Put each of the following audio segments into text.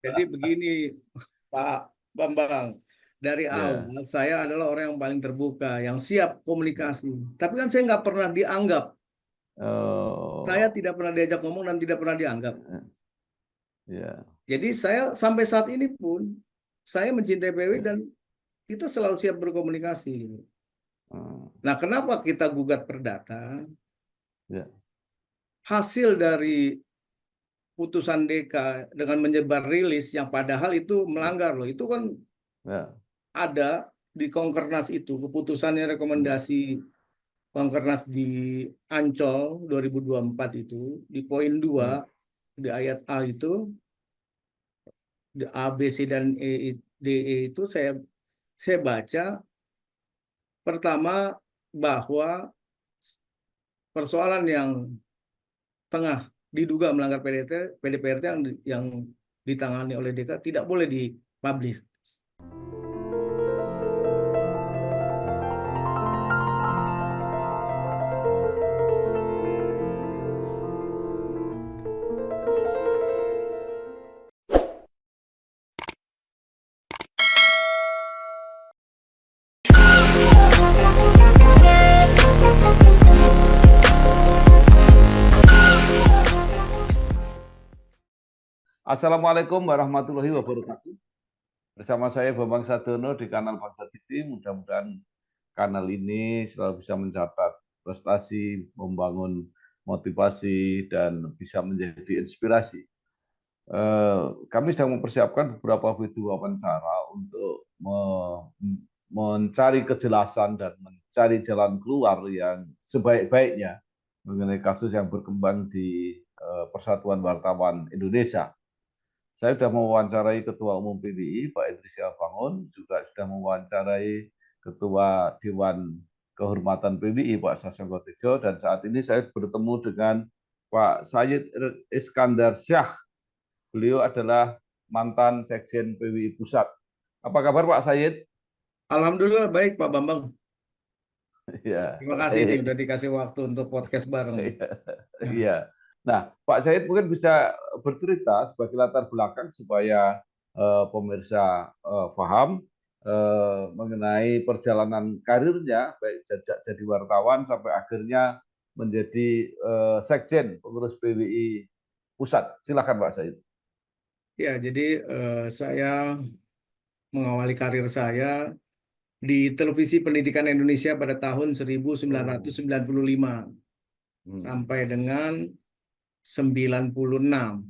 Jadi begini, Pak Bambang, dari Ya. awal saya adalah orang yang paling terbuka, yang siap komunikasi. Tapi kan saya nggak pernah dianggap. Saya Oh, tidak pernah diajak ngomong dan tidak pernah dianggap. ya, Jadi saya sampai saat ini pun saya mencintai PW ya. dan kita selalu siap berkomunikasi, gitu. Hmm, Nah, kenapa kita gugat perdata? ya, Hasil dari putusan DK dengan menyebar rilis yang padahal itu melanggar loh. Itu kan ya. ada di Kongkernas itu keputusannya Hmm, rekomendasi Kongkernas di Ancol 2024 itu di poin 2 hmm. di ayat A itu di A B C dan D E itu saya baca pertama bahwa persoalan yang tengah diduga melanggar PDPRT yang ditangani oleh DK tidak boleh dipublish. Assalamualaikum warahmatullahi wabarakatuh. Bersama saya Bambang Sadono di kanal Bangsa TV. Mudah-mudahan kanal ini selalu bisa mencatat prestasi, membangun motivasi, dan bisa menjadi inspirasi. Kami sedang mempersiapkan beberapa video wawancara untuk mencari kejelasan dan mencari jalan keluar yang sebaik-baiknya mengenai kasus yang berkembang di Persatuan Wartawan Indonesia. Saya sudah mewawancarai Ketua Umum PBI, Pak Idris Bangun, juga sudah mewawancarai Ketua Dewan Kehormatan PBI, Pak Sasongko Tejo, dan saat ini saya bertemu dengan Pak Sayyid Iskandar Syah. Beliau adalah mantan Sekjen PBI Pusat. Apa kabar Pak Sayyid? Alhamdulillah baik Pak Bambang. Ya, Terima kasih nih udah dikasih waktu untuk podcast bareng nih. Ya. iya. Nah, Pak Said mungkin bisa bercerita sebagai latar belakang supaya pemirsa paham mengenai perjalanan karirnya, baik sejak jadi wartawan sampai akhirnya menjadi sekjen pengurus PBI Pusat. Silakan Pak Said. Ya, jadi saya mengawali karir saya di Televisi Pendidikan Indonesia pada tahun Oh. 1995 Hmm. sampai dengan 96.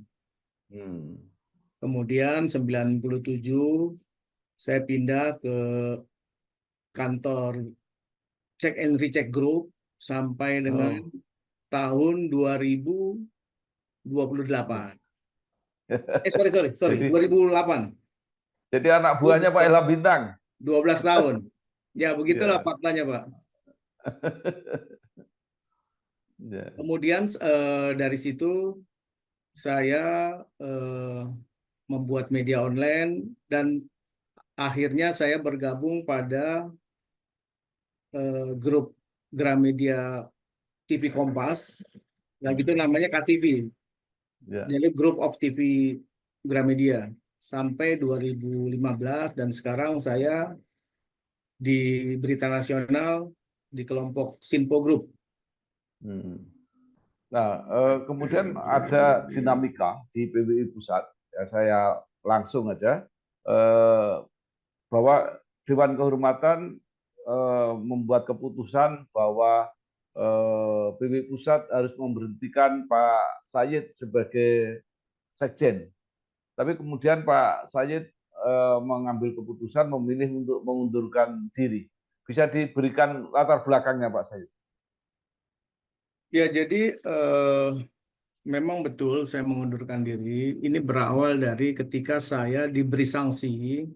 Hmm. Kemudian 97 saya pindah ke kantor Check and Recheck Group sampai dengan Oh. tahun 2028. Sorry, sorry, sorry, Jadi 2008. anak buahnya Pak Ilham Bintang. 12 tahun. Ya, begitulah Ya. faktanya, Pak. Ya. Kemudian dari situ saya eh, membuat media online dan akhirnya saya bergabung pada grup Gramedia TV Kompas, yang itu namanya KTV. Ya. Jadi Group of TV Gramedia sampai 2015 dan sekarang saya di Berita Nasional di kelompok Sinpo Group. Hmm. Nah, kemudian ada dinamika di PBI Pusat. Ya, saya langsung aja bahwa Dewan Kehormatan membuat keputusan bahwa PBI Pusat harus memberhentikan Pak Sayyid sebagai sekjen. Tapi kemudian Pak Sayyid mengambil keputusan memilih untuk mengundurkan diri. Bisa diberikan latar belakangnya Pak Sayyid? Ya, jadi memang betul saya mengundurkan diri. Ini berawal dari ketika saya diberi sanksi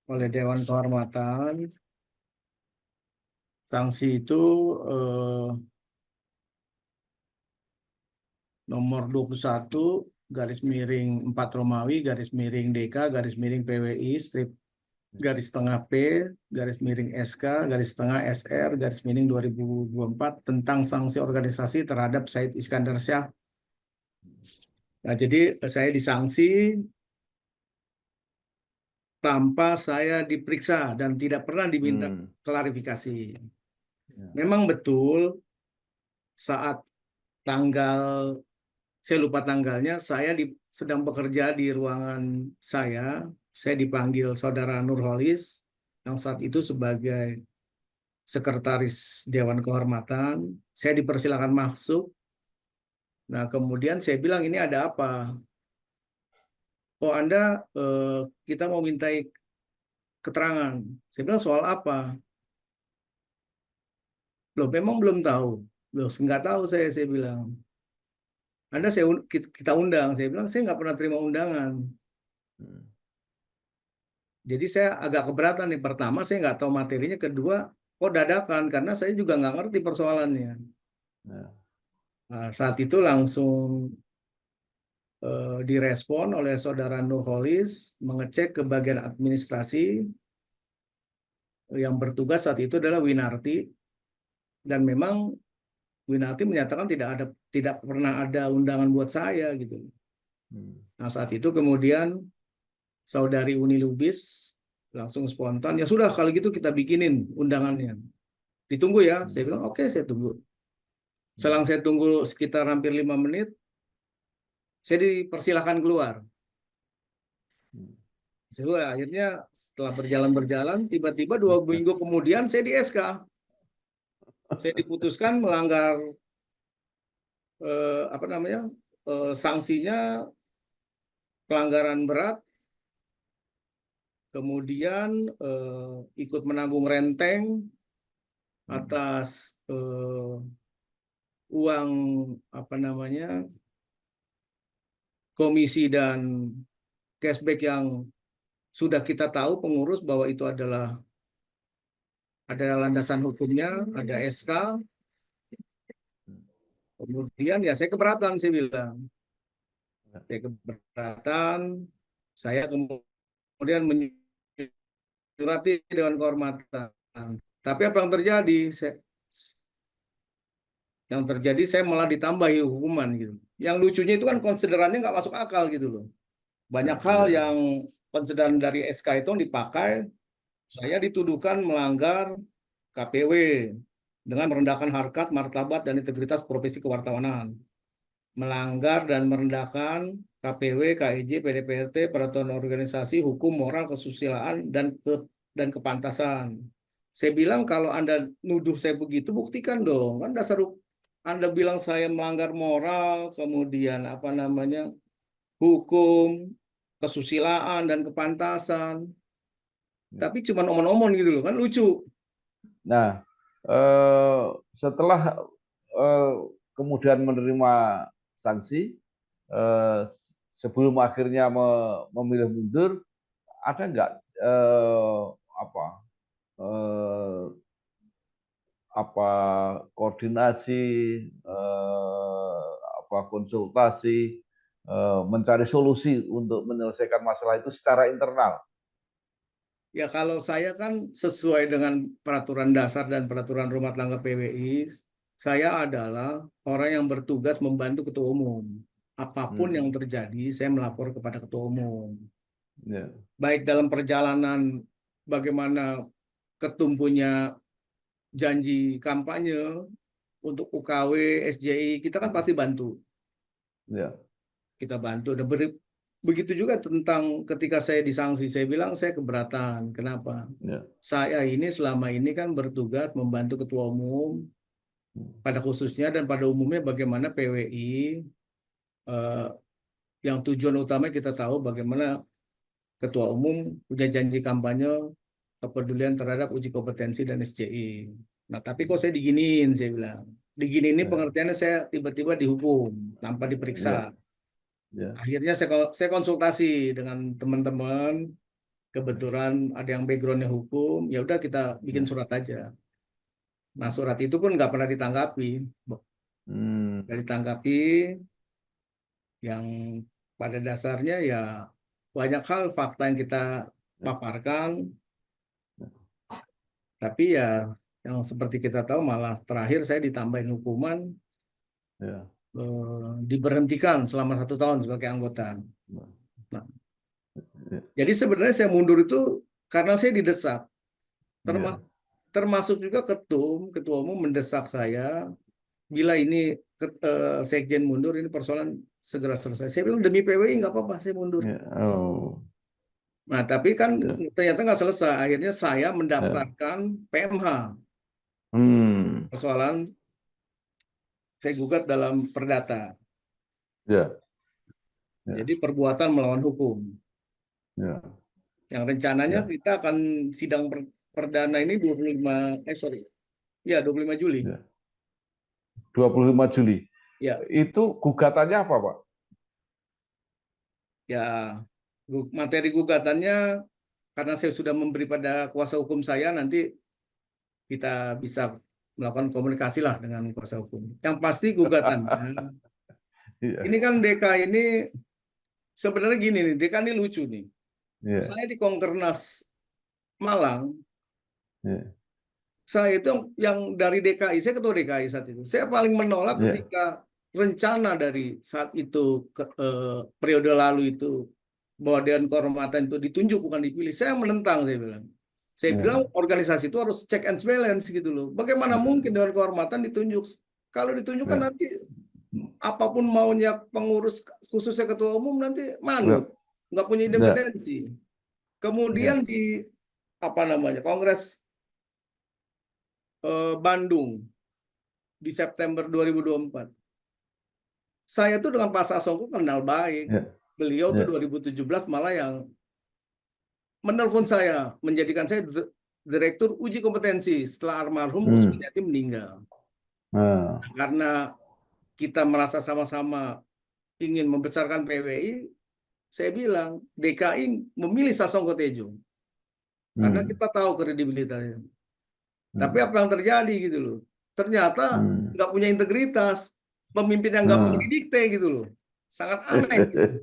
oleh Dewan Kehormatan. Sanksi itu eh, nomor 21 garis miring 4 Romawi garis miring DK garis miring PWI strip garis tengah P garis miring SK garis tengah SR garis miring 2024 tentang sanksi organisasi terhadap Said Iskandar Syah. Nah, jadi saya disanksi tanpa saya diperiksa dan tidak pernah diminta klarifikasi. Ya. Memang betul saat tanggal, saya lupa tanggalnya, saya sedang bekerja di ruangan saya dipanggil Saudara Nurholis, yang saat itu sebagai Sekretaris Dewan Kehormatan. Saya dipersilakan masuk. Nah, kemudian saya bilang, ini ada apa? Oh, Anda, kita mau mintai keterangan. Saya bilang, soal apa? Loh, memang belum tahu. Loh, nggak tahu saya bilang. Anda kita undang. Saya bilang, saya nggak pernah terima undangan. Jadi saya agak keberatan nih. Pertama, saya nggak tahu materinya. Kedua, kok dadakan? Karena saya juga nggak ngerti persoalannya. Ya. Nah, saat itu langsung direspon oleh Saudara Nurholis, mengecek ke bagian administrasi. Yang bertugas saat itu adalah Winarti. Dan memang Winarti menyatakan tidak pernah ada undangan buat saya gitu. Nah, saat itu kemudian Saudari Uni Lubis langsung spontan, ya sudah kalau gitu kita bikinin undangannya. Ditunggu ya. Saya bilang oke, saya tunggu. Selang saya tunggu sekitar hampir 5 menit, saya dipersilahkan keluar. Akhirnya setelah berjalan, tiba-tiba 2 minggu kemudian saya di SK. Saya diputuskan melanggar sanksinya pelanggaran berat, kemudian ikut menanggung renteng atas uang komisi dan cashback yang sudah kita tahu pengurus bahwa itu adalah landasan hukumnya, ada SK. Kemudian ya saya keberatan, saya bilang. Saya keberatan, saya kemudian menyurati Dewan Kehormatan. Tapi apa yang terjadi? Saya malah ditambahi hukuman gitu. Yang lucunya itu kan konsiderannya nggak masuk akal gitu loh. Banyak hal yang konsideran dari SK itu dipakai, saya dituduhkan melanggar KPW dengan merendahkan harkat, martabat, dan integritas profesi kewartawanan. Melanggar dan merendahkan KPW, KIJ, PDPRT, peraturan organisasi, hukum, moral, kesusilaan, dan kepantasan. Saya bilang kalau Anda nuduh saya begitu, buktikan dong. Kan dasar Anda bilang saya melanggar moral, kemudian hukum, kesusilaan, dan kepantasan. Tapi cuma omon-omon gitu loh, kan lucu. Nah, setelah kemudian menerima sanksi, sebelum akhirnya memilih mundur, ada nggak koordinasi, konsultasi, mencari solusi untuk menyelesaikan masalah itu secara internal? Ya kalau saya kan sesuai dengan peraturan dasar dan peraturan rumah tangga PWI, saya adalah orang yang bertugas membantu ketua umum. Apapun yang terjadi, saya melapor kepada ketua umum. Ya. Baik dalam perjalanan bagaimana ketumpunya janji kampanye untuk UKW, SJI, kita kan pasti bantu. Ya. Kita bantu. Dan begitu juga tentang ketika saya disanksi, saya bilang saya keberatan. Kenapa? Ya. Saya ini selama ini kan bertugas membantu ketua umum, pada khususnya dan pada umumnya bagaimana PWI, yang tujuan utama kita tahu bagaimana ketua umum punya janji kampanye kepedulian terhadap uji kompetensi dan SCI. Nah, tapi kok saya diginiin, saya bilang. Digini ini pengertiannya saya tiba-tiba dihukum tanpa diperiksa. Ya. Akhirnya saya konsultasi dengan teman-teman, kebetulan ada yang backgroundnya hukum, ya udah kita bikin surat aja. Nah, surat itu pun nggak pernah ditanggapi. Nggak ditanggapi, yang pada dasarnya ya banyak hal fakta yang kita paparkan, tapi ya yang seperti kita tahu malah terakhir saya ditambahin hukuman, diberhentikan selama 1 tahun sebagai anggota. Nah, Jadi sebenarnya saya mundur itu karena saya didesak. Iya. Termasuk juga ketua umum mendesak saya, bila ini sekjen mundur, ini persoalan segera selesai. Saya bilang demi PWI nggak apa-apa, saya mundur. Iya. Oh. Nah, tapi kan Ya. ternyata nggak selesai. Akhirnya saya Ya. mendaftarkan PMH. Hmm. Persoalan saya gugat dalam perdata. Ya. Ya. Jadi perbuatan melawan hukum. Ya. Yang rencananya Ya. kita akan sidang perdana ini 25, sorry. Ya, 25 Juli. Ya. 25 Juli. Ya, Itu gugatannya apa, Pak? ya materi gugatannya karena saya sudah memberi pada kuasa hukum saya, nanti kita bisa melakukan komunikasi lah dengan kuasa hukum. Yang pasti gugatannya, Iya. ini kan DK ini sebenarnya gini nih, DK ini lucu nih. Iya. Saya di Kongkernas Malang, Iya. saya itu yang dari DKI, saya ketua DKI saat itu. Saya paling menolak Iya. ketika rencana dari saat itu periode lalu itu bahwa Dewan Kehormatan itu ditunjuk bukan dipilih. Saya menentang, saya bilang. Saya bilang Iya. organisasi itu harus check and balance gitu loh. Bagaimana mungkin Dewan Kehormatan ditunjuk? Kalau ditunjuk kan Iya. nanti apapun maunya pengurus khususnya ketua umum nanti manut, nggak punya Iya. independensi. Kemudian Iya. di apa namanya Kongres Bandung di September 2024. Saya tuh dengan Pak Sasongko kenal baik. Iya. Beliau tuh Iya. 2017 malah yang menelpon saya, menjadikan saya direktur uji kompetensi setelah almarhum Usmaniati meninggal. Nah. Karena kita merasa sama-sama ingin membesarkan PWI, saya bilang DKI memilih Sasongko Tejo karena kita tahu kredibilitasnya. Tapi apa yang terjadi gitu loh? Ternyata nggak punya integritas, pemimpin yang gampang didikte gitu loh. Sangat aneh gitu.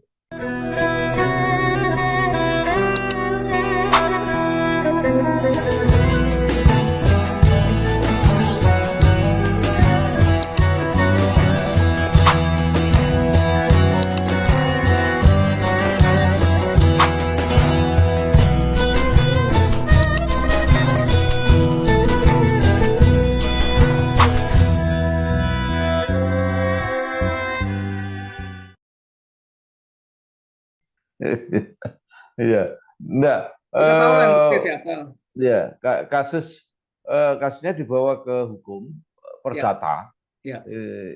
Iya. Enggak. Kita tahu lah yang betul siapa. Ya, kasusnya dibawa ke hukum Ya, perdata. ya,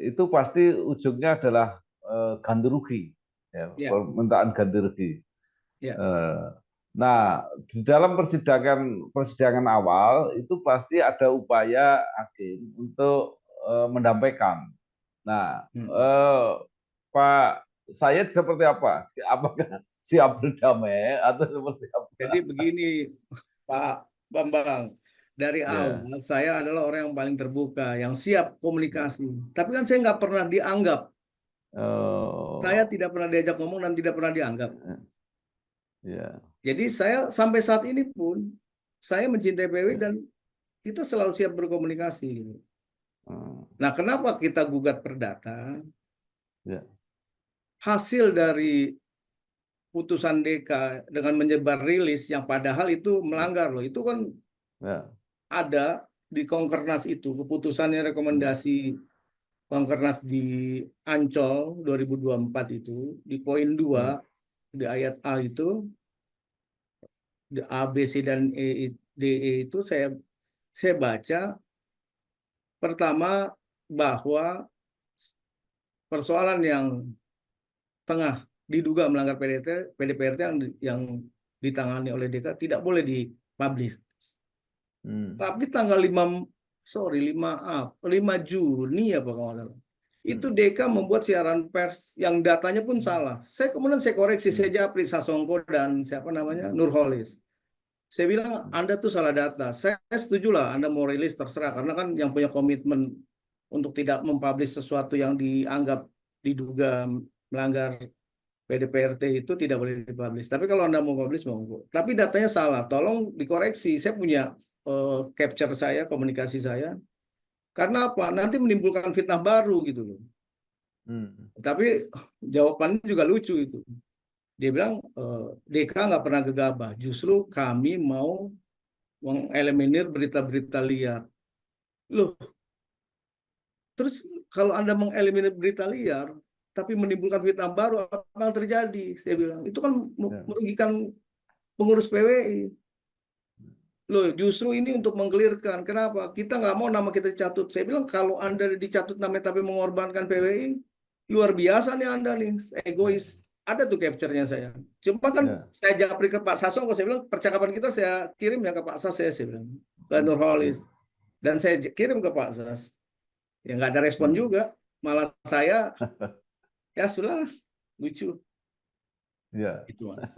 Itu pasti ujungnya adalah ganti rugi, ya, ya, permintaan ganti rugi. ya. Nah, di dalam persidangan awal itu pasti ada upaya hakim untuk mendampaikan. Nah, Pak Said seperti apa? Apakah siap berdamai atau seperti apa? Jadi begini, Pak Bambang. Dari Ya. awal saya adalah orang yang paling terbuka, yang siap komunikasi. Tapi kan saya nggak pernah dianggap. Saya Oh. tidak pernah diajak ngomong dan tidak pernah dianggap. Ya. Jadi saya sampai saat ini pun saya mencintai PW dan kita selalu siap berkomunikasi gitu. Nah, kenapa kita gugat perdata? Ya. Hasil dari putusan DK dengan menyebar rilis yang padahal itu melanggar loh. Itu kan Ya. ada di Kongkernas itu keputusannya rekomendasi Kongkernas di Ancol 2024 itu di poin 2 di ayat A itu di A, B, C dan E, D, E itu saya baca pertama bahwa persoalan yang tengah diduga melanggar PDPRT yang ditangani oleh DK tidak boleh dipublish. Tapi tanggal 5 Juni apa kalau nggak salah. Itu DK membuat siaran pers yang datanya pun salah. Kemudian saya koreksi, saya japri Sasongko dan siapa namanya Nurholis. Saya bilang Anda tuh salah data. Saya setuju lah Anda mau rilis terserah karena kan yang punya komitmen untuk tidak mempublish sesuatu yang dianggap diduga melanggar PDPRT itu tidak boleh dipublish. Tapi kalau Anda mau publish monggo. Tapi datanya salah, tolong dikoreksi. Saya punya capture saya, komunikasi saya. Karena apa? Nanti menimbulkan fitnah baru gitu loh. Tapi jawabannya juga lucu itu. Dia bilang DK nggak pernah gegabah, justru kami mau mengeliminir berita-berita liar. Loh, terus kalau Anda mengeliminir berita liar, tapi menimbulkan fitnah baru, apa yang terjadi? Saya bilang, itu kan Ya. merugikan pengurus PWI. Loh, justru ini untuk mengkelirkan. Kenapa? Kita nggak mau nama kita dicatut. Saya bilang, kalau Anda dicatut namanya tapi mengorbankan PWI, luar biasa nih Anda nih, egois. Ada tuh capture-nya saya. Cuma kan Ya. saya japri ke Pak Sasongko, saya bilang, percakapan kita saya kirim ya ke Pak Sas, saya bilang. Ke Nurholis. Ya. Dan saya kirim ke Pak Sas. Ya nggak ada respon Hmm. juga. Malah saya, ya sudah, lucu. Ya. Itu Mas.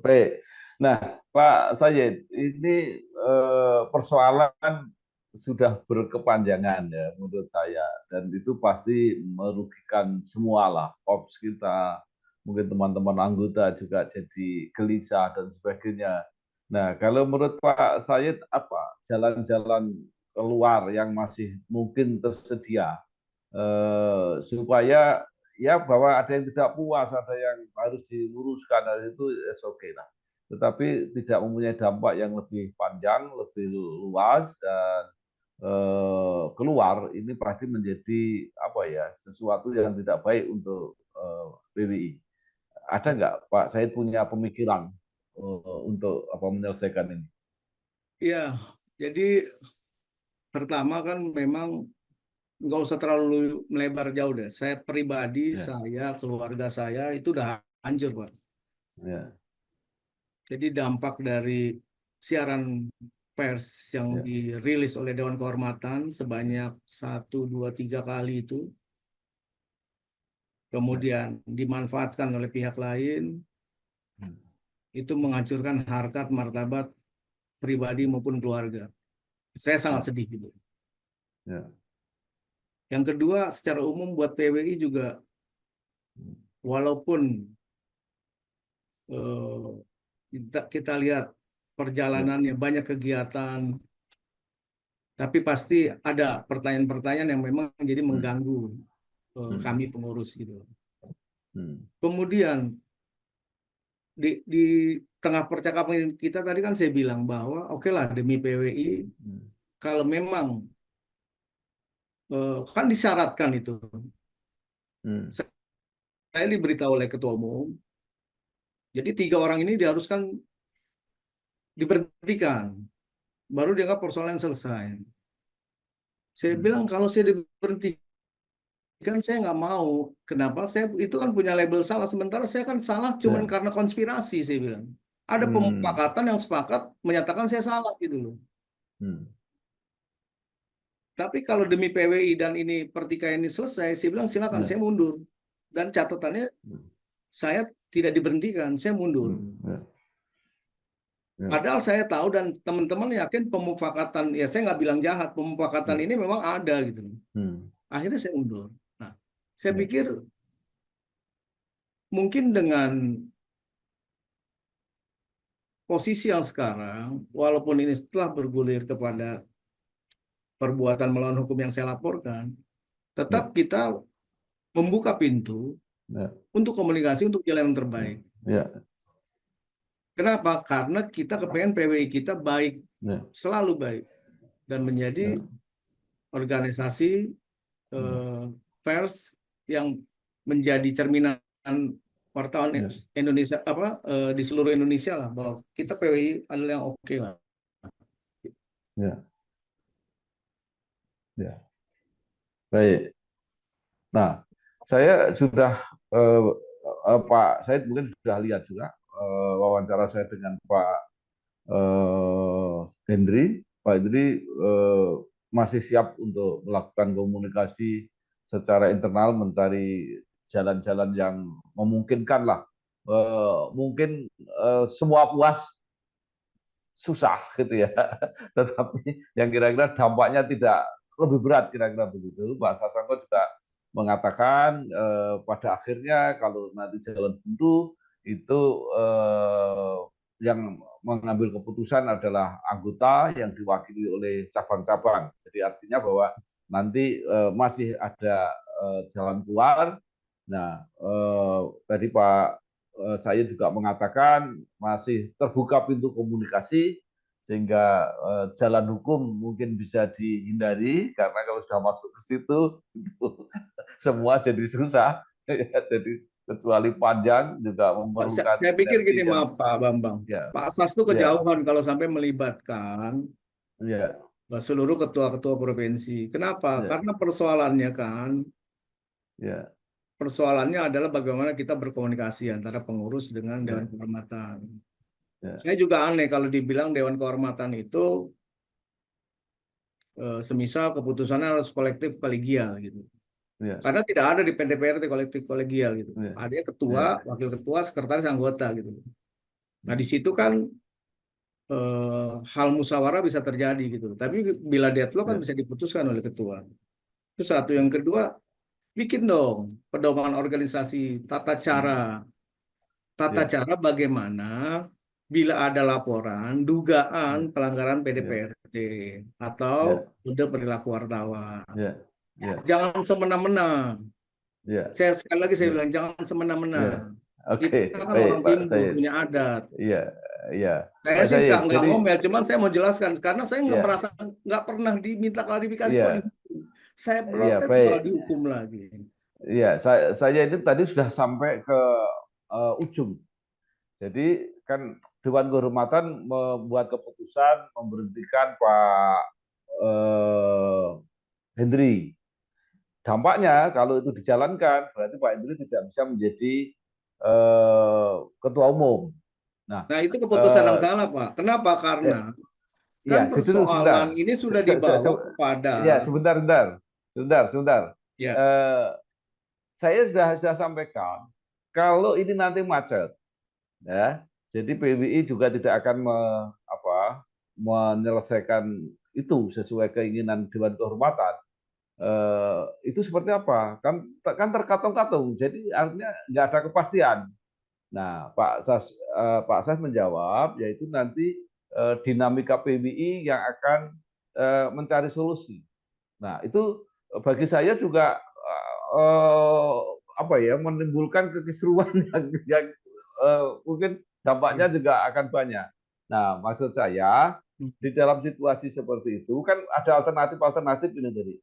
Baik. Nah, Pak Sayed, ini persoalan sudah berkepanjangan ya menurut saya, dan itu pasti merugikan semualah, korps kita, mungkin teman-teman anggota juga jadi gelisah dan sebagainya. Nah, kalau menurut Pak Sayed apa jalan-jalan keluar yang masih mungkin tersedia supaya ya bahwa ada yang tidak puas, ada yang harus diluruskan, itu oke lah. Tetapi tidak mempunyai dampak yang lebih panjang, lebih luas dan keluar ini pasti menjadi apa ya sesuatu yang tidak baik untuk PWI. Ada nggak Pak Said punya pemikiran untuk apa menyelesaikan ini? Ya, jadi pertama kan memang nggak usah terlalu melebar jauh deh. Saya pribadi, Ya, saya, keluarga saya itu udah hancur, Pak. ya, Jadi dampak dari siaran pers yang ya, dirilis oleh Dewan Kehormatan sebanyak satu, dua, tiga kali itu, ya. kemudian dimanfaatkan oleh pihak lain, Hmm. itu menghancurkan harkat martabat pribadi maupun keluarga. Saya sangat Ya, sedih gitu. ya, Yang kedua, secara umum buat PWI juga, walaupun eh, kita lihat ya. perjalanannya banyak kegiatan, tapi pasti ada pertanyaan-pertanyaan yang memang jadi Hmm. mengganggu Hmm. kami pengurus gitu. Hmm. Kemudian di tengah percakapan kita tadi kan saya bilang bahwa oke lah demi PWI Hmm. kalau memang kan disyaratkan itu. Hmm. Saya diberitahu oleh ketua umum, jadi tiga orang ini diharuskan diberhentikan, baru dianggap persoalan selesai. Saya Hmm. bilang kalau saya diberhentikan saya nggak mau. Kenapa? Saya itu kan punya label salah. Sementara saya kan salah cuman Ya. karena konspirasi, saya bilang. Ada Hmm. pemufakatan yang sepakat menyatakan saya salah gitu loh. Hmm. Tapi kalau demi PWI dan ini pertikaian ini selesai, saya bilang silakan Ya. saya mundur. Dan catatannya Hmm. saya tidak diberhentikan, saya mundur. Hmm. Ya. Ya. Padahal saya tahu dan teman-teman yakin pemufakatan, ya saya nggak bilang jahat, pemufakatan Ya. ini memang ada gitu loh. Hmm. Akhirnya saya mundur. Nah, saya Ya. pikir mungkin dengan posisi yang sekarang, walaupun ini setelah bergulir kepada perbuatan melawan hukum yang saya laporkan, tetap Ya. kita membuka pintu Ya. untuk komunikasi untuk jalan yang Ya. terbaik. Ya. Kenapa? Karena kita kepengen PWI kita baik, Ya. selalu baik, dan menjadi Ya. organisasi Ya. eh, pers yang menjadi cerminan wartawan Ya. Indonesia apa di seluruh Indonesia lah bahwa kita PWI adalah yang oke lah. Ya. Ya. Baik. Nah, saya sudah Pak Said mungkin sudah lihat juga wawancara saya dengan Pak Hendri. Pak Hendri masih siap untuk melakukan komunikasi secara internal, mencari jalan-jalan yang memungkinkan lah. Mungkin semua puas susah gitu ya, tetapi yang kira-kira dampaknya tidak lebih berat kira-kira begitu. Pak Sasongko juga mengatakan pada akhirnya kalau nanti jalan buntu itu yang mengambil keputusan adalah anggota yang diwakili oleh cabang-cabang. Jadi artinya bahwa nanti masih ada jalan keluar. Nah, tadi Pak saya juga mengatakan masih terbuka pintu komunikasi sehingga jalan hukum mungkin bisa dihindari karena kalau sudah masuk ke situ itu semua jadi susah. Jadi kecuali panjang juga memerlukan Saya pikir sinergi gini, yang maaf Pak Bambang. ya Pak Sas itu ya kejauhan kalau sampai melibatkan ya seluruh ketua-ketua provinsi. Kenapa? ya Karena persoalannya kan, ya persoalannya adalah bagaimana kita berkomunikasi antara pengurus dengan Dewan ya Kehormatan. ya Saya juga aneh kalau dibilang Dewan Kehormatan itu semisal keputusannya harus kolektif kolegial gitu. ya Karena tidak ada di DPRD kolektif kolegial gitu. ya Ada ketua, ya wakil ketua, sekretaris, anggota gitu. Nah di situ kan hal musyawarah bisa terjadi gitu. Tapi bila deadlock kan ya bisa diputuskan oleh ketua. Itu satu. Yang kedua, bikin dong pedoman organisasi, tata ya cara bagaimana bila ada laporan dugaan ya pelanggaran ya PDPRT atau ya kode perilaku wartawan. ya ya Jangan semena-mena. ya Sekali lagi saya ya bilang jangan semena-mena. ya Kita oke kan baik orang Pak Timbur Said punya adat. iya iya Saya Pak sih Said nggak jadi ngomel, cuman saya mau jelaskan karena saya nggak ya merasa nggak pernah diminta klarifikasi kok iya dihukum. Saya iya protes baik malah dihukum lagi. iya saya ini tadi sudah sampai ke ujung. Jadi kan Dewan Kehormatan membuat keputusan memberhentikan Pak Hendri. Dampaknya kalau itu dijalankan berarti Pak Hendri tidak bisa menjadi ketua umum. Nah, Nah, itu keputusan yang eh, salah, Pak. Kenapa? Karena eh, kan ya justru persoalan sebentar, ini sudah dibawa kepada ya sebentar, sebentar. ya, Eh, saya sudah sampaikan kalau ini nanti macet, ya, jadi PWI juga tidak akan menyelesaikan itu sesuai keinginan Dewan Kehormatan. Itu seperti apa? Kan terkatung-katung, jadi artinya nggak ada kepastian. Nah, Pak Sas menjawab, yaitu nanti dinamika PWI yang akan mencari solusi. Nah, itu bagi saya juga eh, apa ya menimbulkan kekisruan yang mungkin dampaknya juga akan banyak. Nah, maksud saya di dalam situasi seperti itu kan ada alternatif-alternatif ini tadi.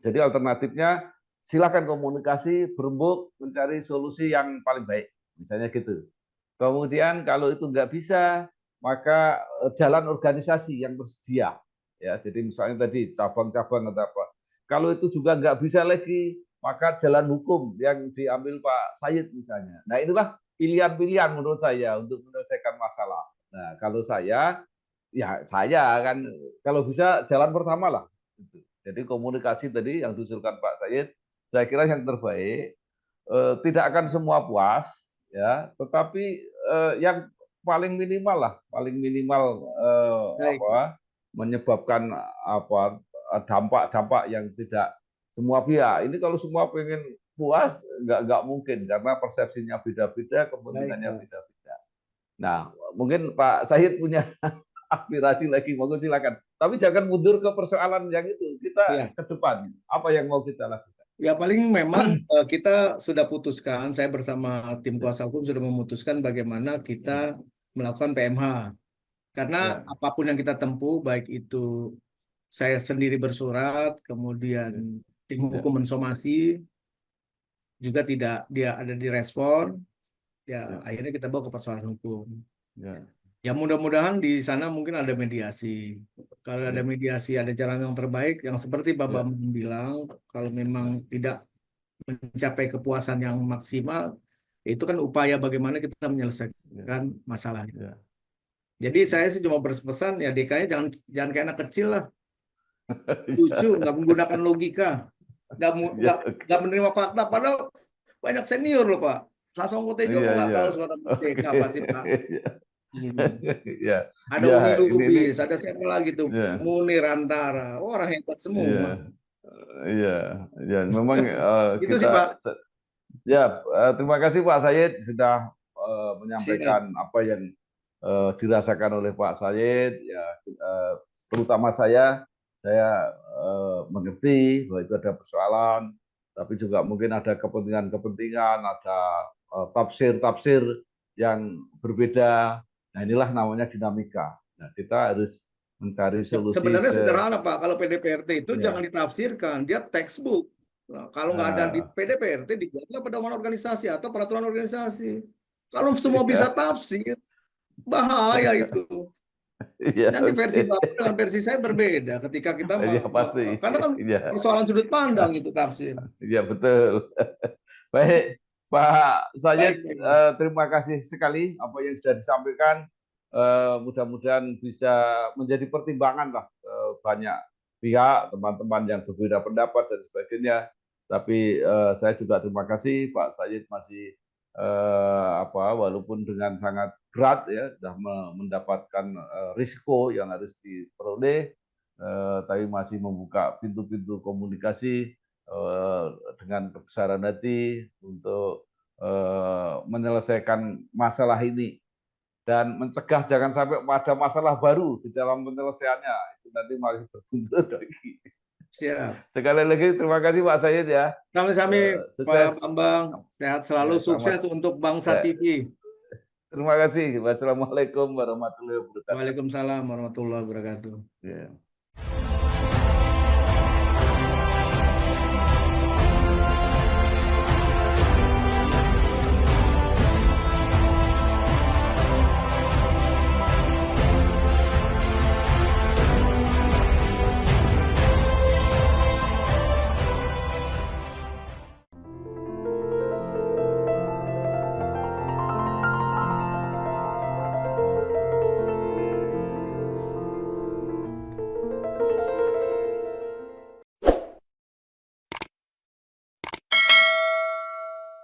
Jadi alternatifnya silakan komunikasi, berembuk, mencari solusi yang paling baik, misalnya gitu. Kemudian kalau itu nggak bisa, maka jalan organisasi yang tersedia. Ya, jadi misalnya tadi cabang-cabang atau apa. Kalau itu juga nggak bisa lagi, maka jalan hukum yang diambil Pak Said misalnya. Nah itulah pilihan-pilihan menurut saya untuk menyelesaikan masalah. Nah kalau saya kan kalau bisa jalan pertama lah. Jadi komunikasi tadi yang diusulkan Pak Said, saya kira yang terbaik. Tidak akan semua puas, ya, tetapi yang paling minimal baik. menyebabkan dampak-dampak yang tidak semua pihak. Ini kalau semua pengen puas nggak mungkin karena persepsinya beda-beda, Baik, kepentingannya Pak. beda-beda. Nah, mungkin Pak Syahid punya aspirasi lagi, monggo silakan. Tapi jangan mundur ke persoalan yang itu. Kita Ya. ke depan, apa yang mau kita lakukan? Ya paling memang kita sudah putuskan, saya bersama tim Ya, kuasa hukum sudah memutuskan bagaimana kita melakukan PMH. Karena ya, apapun yang kita tempuh, baik itu saya sendiri bersurat, kemudian ya, tim ya, hukum mensomasi, juga tidak dia ada di respon, ya ya, akhirnya kita bawa ke persoalan hukum. ya, Ya mudah-mudahan di sana mungkin ada mediasi. Kalau ada ya, mediasi, ada jalan yang terbaik, yang seperti Pak ya, Bambang bilang, kalau memang ya, tidak mencapai kepuasan yang maksimal, itu kan upaya bagaimana kita ya, menyelesaikan masalah. ya, Jadi ya. saya sih cuma berpesan ya DKI jangan jangan kayak anak kecil lah, lucu, nggak menggunakan logika, nggak mu- Ya, nggak nggak menerima fakta. Padahal banyak senior loh Pak. Sasongko Tejo iya, kok nggak iya. tahu suara Oke. merdeka pasti Pak ini. Ya, Ada ya, Umi ini, Lubis, ada siapa lagi tuh ya, Munir Antara, orang hebat semua. iya, iya, ya. Memang Itu kita sih Pak. ya, terima kasih Pak Sayed sudah Siap. menyampaikan apa yang dirasakan oleh Pak Sayed. Ya, terutama saya mengerti bahwa itu ada persoalan, tapi juga mungkin ada kepentingan-kepentingan, ada tafsir-tafsir yang berbeda. Nah, inilah namanya dinamika. Nah, kita harus mencari solusi Sebenarnya sederhana Pak, kalau PDPRT itu ya. jangan ditafsirkan, dia textbook. Nah, kalau nggak ada di Nah, PDPRT dibuatlah pedoman organisasi atau peraturan organisasi. Kalau semua bisa iya, tafsir, bahaya itu. iya, Nanti versi oke. Bapak dengan versi saya berbeda ketika kita Iya pasti. karena kan Iya, persoalan sudut pandang itu tafsir. iya betul. Baik, Pak Sayed, Baik, baik. terima kasih sekali apa yang sudah disampaikan. Mudah-mudahan bisa menjadi pertimbangan lah banyak pihak, teman-teman yang berbeda pendapat dan sebagainya. Tapi saya juga terima kasih Pak Sayed masih walaupun dengan sangat berat ya, sudah mendapatkan risiko yang harus diperoleh, tapi masih membuka pintu-pintu komunikasi dengan kebesaran hati untuk menyelesaikan masalah ini dan mencegah jangan sampai ada masalah baru di dalam penyelesaiannya, itu nanti masih berbuntut lagi. Siap. Sekali lagi terima kasih Pak Sayed ya. Sami-sami Pak Sukses. Bambang, sehat selalu, Ya, sukses selamat. untuk Bangsa Ya, TV. terima kasih. Wassalamualaikum warahmatullahi wabarakatuh. Waalaikumsalam warahmatullahi wabarakatuh. Ya.